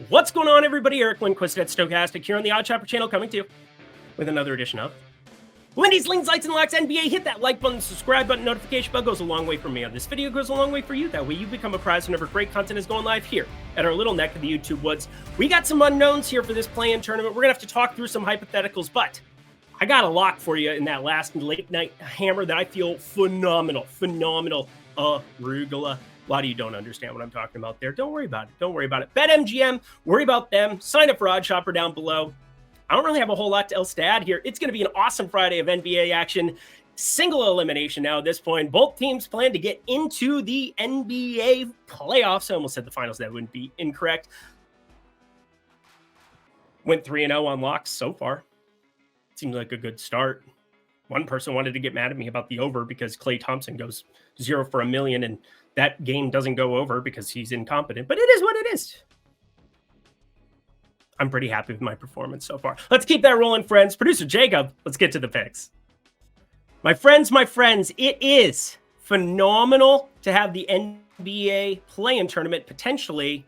What's going on, everybody? Eric Lindquist at Stochastic here on the Odd Shopper channel, coming to you with another edition of Lindy's Links, Lights, and Locks NBA. Hit that like button, subscribe button, notification bell goes a long way for me. On this video goes a long way for you. That way you become apprised whenever great content is going live here at our little neck of the YouTube woods. We got some unknowns here for this play-in tournament. We're going to have to talk through some hypotheticals, but I got a lock for you in that last late night hammer that I feel phenomenal. Arugula. A lot of you don't understand what I'm talking about there. Don't worry about it. Don't worry about it. BetMGM, worry about them. Sign up for Odd Shopper down below. I don't really have a whole lot else to add here. It's going to be an awesome Friday of NBA action. Single elimination now at this point. Both teams plan to get into the NBA playoffs. I almost said the finals. That wouldn't be incorrect. Went 3-0 on locks so far. Seems like a good start. One person wanted to get mad at me about the over because Klay Thompson goes 0 for $1 million and that game doesn't go over because he's incompetent, but it is what it is. I'm pretty happy with my performance so far. Let's keep that rolling, friends. Producer Jacob, let's get to the picks. My friends, it is phenomenal to have the NBA play-in tournament, potentially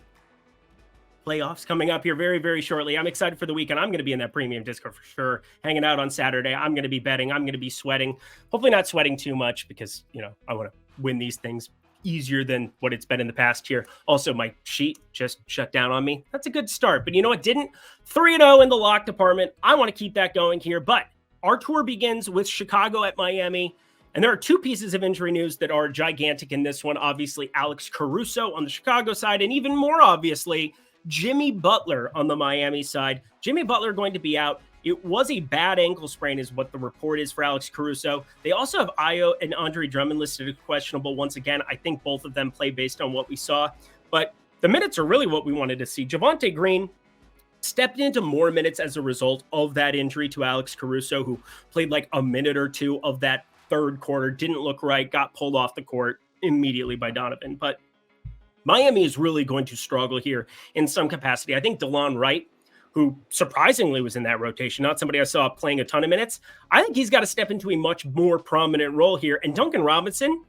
playoffs coming up here very, very shortly. I'm excited for the weekend. I'm going to be in that premium Discord for sure, hanging out on Saturday. I'm going to be betting. I'm going to be sweating. Hopefully not sweating too much because, I want to win these things easier than what it's been in the past year. Also, my sheet just shut down on me. That's a good start. But you know what? Didn't 3-0 in the lock department. I want to keep that going here. But our tour begins with Chicago at Miami. And there are two pieces of injury news that are gigantic in this one. Obviously, Alex Caruso on the Chicago side, and even more obviously, Jimmy Butler on the Miami side. Jimmy Butler going to be out. It was a bad ankle sprain is what the report is for Alex Caruso. They also have Ayo and Andre Drummond listed as questionable. Once again, I think both of them play based on what we saw. But the minutes are really what we wanted to see. Javonte Green stepped into more minutes as a result of that injury to Alex Caruso, who played like a minute or two of that third quarter, didn't look right, got pulled off the court immediately by Donovan. But Miami is really going to struggle here in some capacity. I think DeLon Wright, who surprisingly was in that rotation, not somebody I saw playing a ton of minutes, I think he's got to step into a much more prominent role here. And Duncan Robinson,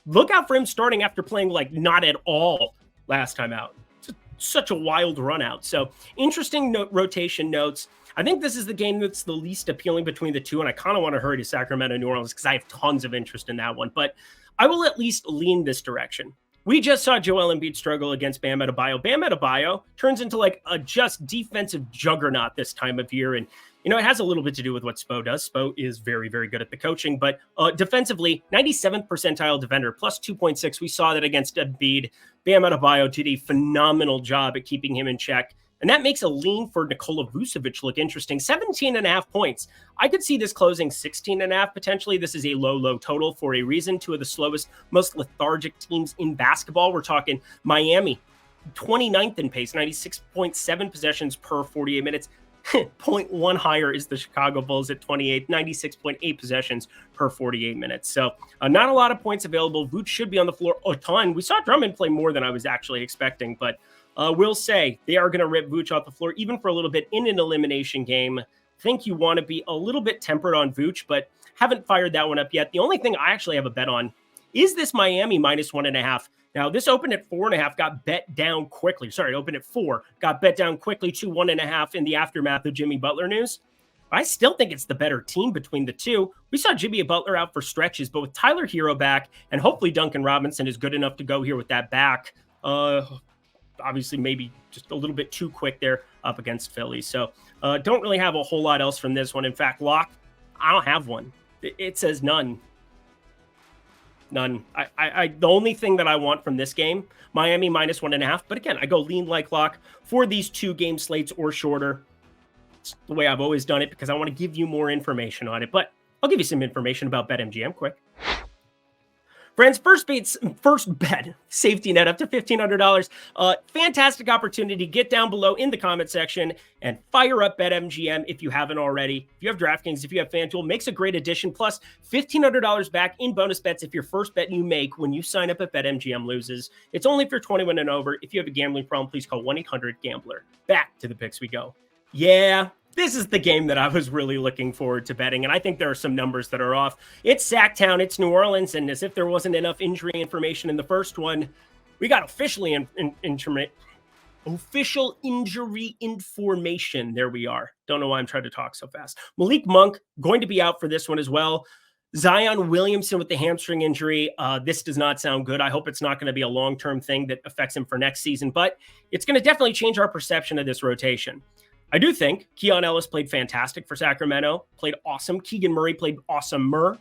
look out for him starting after playing like not at all last time out. It's such a wild run out. So interesting rotation notes. I think this is the game that's the least appealing between the two, and I kind of want to hurry to Sacramento, New Orleans, because I have tons of interest in that one. But I will at least lean this direction. We just saw Joel Embiid struggle against Bam Adebayo. Bam Adebayo turns into like a just defensive juggernaut this time of year. And, it has a little bit to do with what Spo does. Spo is very, very good at the coaching, but defensively, 97th percentile defender, plus 2.6. We saw that against Embiid. Bam Adebayo did a phenomenal job at keeping him in check. And that makes a lean for Nikola Vucevic look interesting. 17.5 points. I could see this closing 16.5 potentially. This is a low total for a reason. Two of the slowest, most lethargic teams in basketball. We're talking Miami, 29th in pace, 96.7 possessions per 48 minutes. 0.1 higher is the Chicago Bulls at 28, 96.8 possessions per 48 minutes. So not a lot of points available. Vooch should be on the floor a ton. We saw Drummond play more than I was actually expecting, but will say they are going to rip Vooch off the floor, even for a little bit in an elimination game. I think you want to be a little bit tempered on Vooch, but haven't fired that one up yet. The only thing I actually have a bet on is this Miami minus 1.5. Now, this opened at 4.5, got bet down quickly. Sorry, it opened at 4, got bet down quickly to 1.5 in the aftermath of Jimmy Butler news. I still think it's the better team between the two. We saw Jimmy Butler out for stretches, but with Tyler Hero back, and hopefully Duncan Robinson is good enough to go here with that back, obviously maybe just a little bit too quick there up against Philly. So don't really have a whole lot else from this one. In fact, lock, I don't have one. It says none. None. The only thing that I want from this game, Miami minus 1.5. But again, I go lean like lock for these 2 game slates or shorter. It's the way I've always done it because I want to give you more information on it. But I'll give you some information about BetMGM quick. Friends, first bet, safety net up to $1,500. Fantastic opportunity. Get down below in the comment section and fire up BetMGM if you haven't already. If you have DraftKings, if you have FanDuel, makes a great addition. Plus $1,500 back in bonus bets if your first bet you make when you sign up at BetMGM loses. It's only for 21 and over. If you have a gambling problem, please call 1-800-GAMBLER. Back to the picks we go. Yeah. This is the game that I was really looking forward to betting, and I think there are some numbers that are off. It's Sacktown, it's New Orleans, and as if there wasn't enough injury information in the first one, we got officially Official injury information. There we are. Don't know why I'm trying to talk so fast. Malik Monk going to be out for this one as well. Zion Williamson with the hamstring injury. This does not sound good. I hope it's not going to be a long-term thing that affects him for next season, but it's going to definitely change our perception of this rotation. I do think Keon Ellis played fantastic for Sacramento, played awesome. Keegan Murray played awesomer.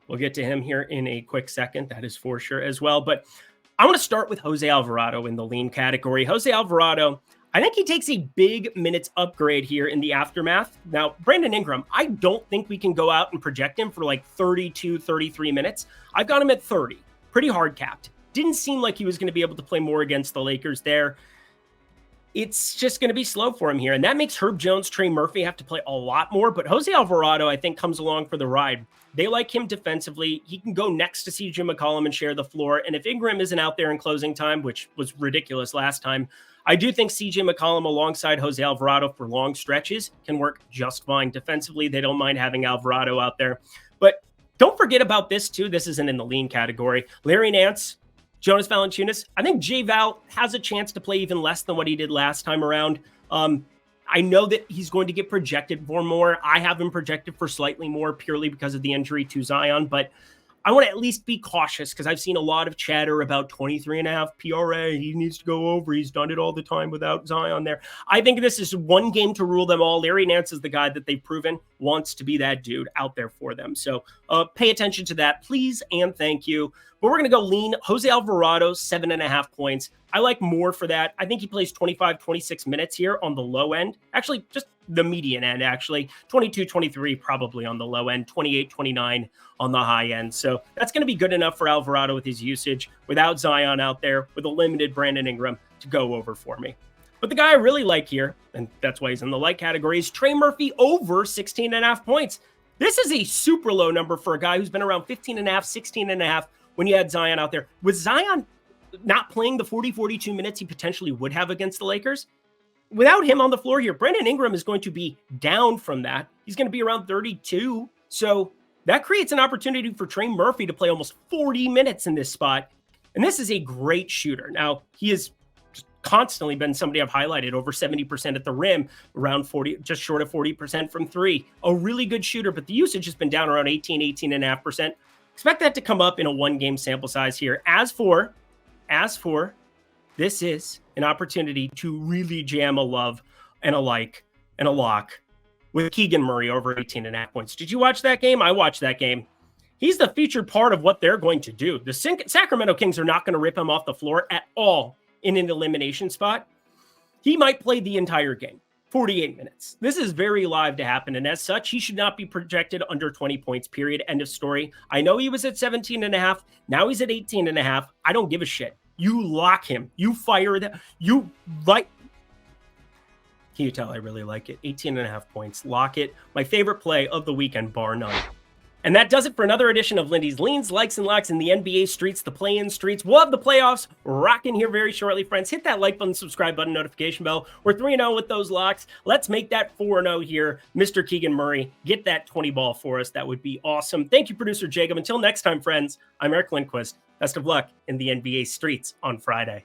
We'll get to him here in a quick second. That is for sure as well. But I want to start with Jose Alvarado in the lean category. Jose Alvarado, I think he takes a big minutes upgrade here in the aftermath. Now, Brandon Ingram, I don't think we can go out and project him for like 32, 33 minutes. I've got him at 30, pretty hard capped. Didn't seem like he was going to be able to play more against the Lakers there. It's just going to be slow for him here. And that makes Herb Jones, Trey Murphy have to play a lot more. But Jose Alvarado, I think, comes along for the ride. They like him defensively. He can go next to CJ McCollum and share the floor. And if Ingram isn't out there in closing time, which was ridiculous last time, I do think CJ McCollum alongside Jose Alvarado for long stretches can work just fine defensively. They don't mind having Alvarado out there. But don't forget about this, too. This isn't in the lean category. Larry Nance, Jonas Valanciunas. I think J-Val has a chance to play even less than what he did last time around. I know that he's going to get projected for more. I have him projected for slightly more purely because of the injury to Zion, but I want to at least be cautious because I've seen a lot of chatter about 23.5 PRA. He needs to go over. He's done it all the time without Zion there. I think this is one game to rule them all. Larry Nance is the guy that they've proven wants to be that dude out there for them. So pay attention to that, please, and thank you. But we're going to go lean. Jose Alvarado, 7.5 points. I like more for that. I think he plays 25, 26 minutes here on the low end. Actually, just the median end, actually. 22, 23 probably on the low end. 28, 29 on the high end. So that's going to be good enough for Alvarado with his usage without Zion out there, with a limited Brandon Ingram to go over for me. But the guy I really like here, and that's why he's in the light category, is Trey Murphy over 16.5 points. This is a super low number for a guy who's been around 15.5, 16.5 when you had Zion out there. With Zion not playing the 40, 42 minutes he potentially would have against the Lakers, without him on the floor here, Brandon Ingram is going to be down from that. He's going to be around 32. So that creates an opportunity for Trey Murphy to play almost 40 minutes in this spot. And this is a great shooter. Now, he has constantly been somebody I've highlighted, over 70% at the rim, around 40, just short of 40% from three. A really good shooter, but the usage has been down around 18.5%. Expect that to come up in a one-game sample size here. As for, this is an opportunity to really jam a love and a like and a lock with Keegan Murray over 18.5 points. Did you watch that game? I watched that game. He's the featured part of what they're going to do. The Sacramento Kings are not going to rip him off the floor at all in an elimination spot. He might play the entire game, 48 minutes. This is very live to happen, and as such, he should not be projected under 20 points, period. End of story. I know he was at 17.5. Now he's at 18.5. I don't give a shit. You lock him. You fire that. You like. Can you tell I really like it? 18.5 points. Lock it. My favorite play of the weekend, bar none. And that does it for another edition of Lindy's Leans, Likes, and Locks in the NBA streets, the play-in streets. We'll have the playoffs rocking here very shortly, friends. Hit that like button, subscribe button, notification bell. We're 3-0 with those locks. Let's make that 4-0 here. Mr. Keegan Murray, get that 20 ball for us. That would be awesome. Thank you, producer Jacob. Until next time, friends, I'm Eric Lindquist. Best of luck in the NBA streets on Friday.